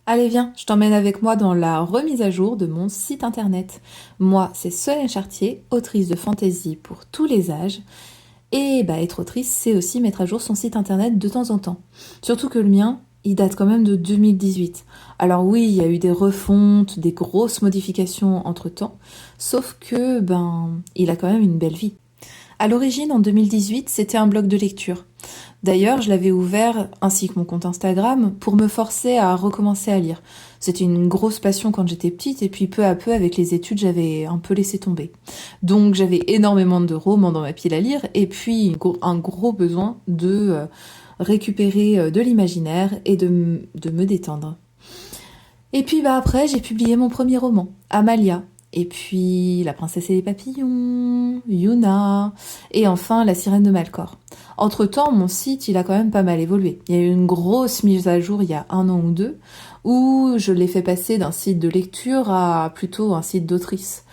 Allez, viens, je t'emmène avec moi dans la remise à jour de mon site internet. Moi, c'est Solène Chartier, autrice de fantasy pour tous les âges. Et être autrice, c'est aussi mettre à jour son site internet de temps en temps. Surtout que le mien, il date quand même de 2018. Alors oui, il y a eu des refontes, des grosses modifications entre-temps, sauf que, il a quand même une belle vie. À l'origine, en 2018, c'était un blog de lecture. D'ailleurs, je l'avais ouvert, ainsi que mon compte Instagram, pour me forcer à recommencer à lire. C'était une grosse passion quand j'étais petite, et puis peu à peu, avec les études, j'avais un peu laissé tomber. Donc j'avais énormément de romans dans ma pile à lire, et puis un gros besoin de récupérer de l'imaginaire et de me détendre. Et puis après, j'ai publié mon premier roman, Amalia. Et puis La princesse et les papillons, Yuna, et enfin La sirène de Malcor. Entre-temps, mon site, il a quand même pas mal évolué. Il y a eu une grosse mise à jour il y a un an ou deux, où je l'ai fait passer d'un site de lecture à plutôt un site d'autrice.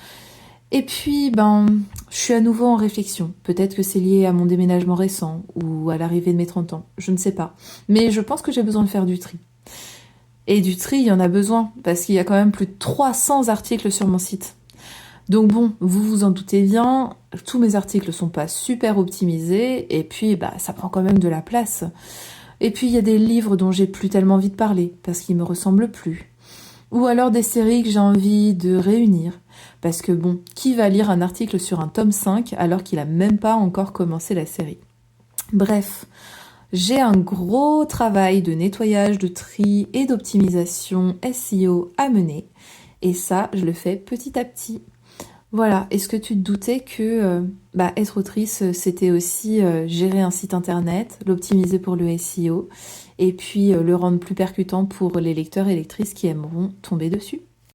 Et puis, je suis à nouveau en réflexion. Peut-être que c'est lié à mon déménagement récent, ou à l'arrivée de mes 30 ans, je ne sais pas. Mais je pense que j'ai besoin de faire du tri. Et du tri, il y en a besoin, parce qu'il y a quand même plus de 300 articles sur mon site. Donc bon, vous vous en doutez bien, tous mes articles sont pas super optimisés, et puis ça prend quand même de la place. Et puis il y a des livres dont j'ai plus tellement envie de parler, parce qu'ils me ressemblent plus. Ou alors des séries que j'ai envie de réunir. Parce que bon, qui va lire un article sur un tome 5 alors qu'il a même pas encore commencé la série? Bref, j'ai un gros travail de nettoyage, de tri et d'optimisation SEO à mener. Et ça, je le fais petit à petit. Voilà, est-ce que tu te doutais que être autrice, c'était aussi gérer un site internet, l'optimiser pour le SEO, et puis le rendre plus percutant pour les lecteurs et lectrices qui aimeront tomber dessus?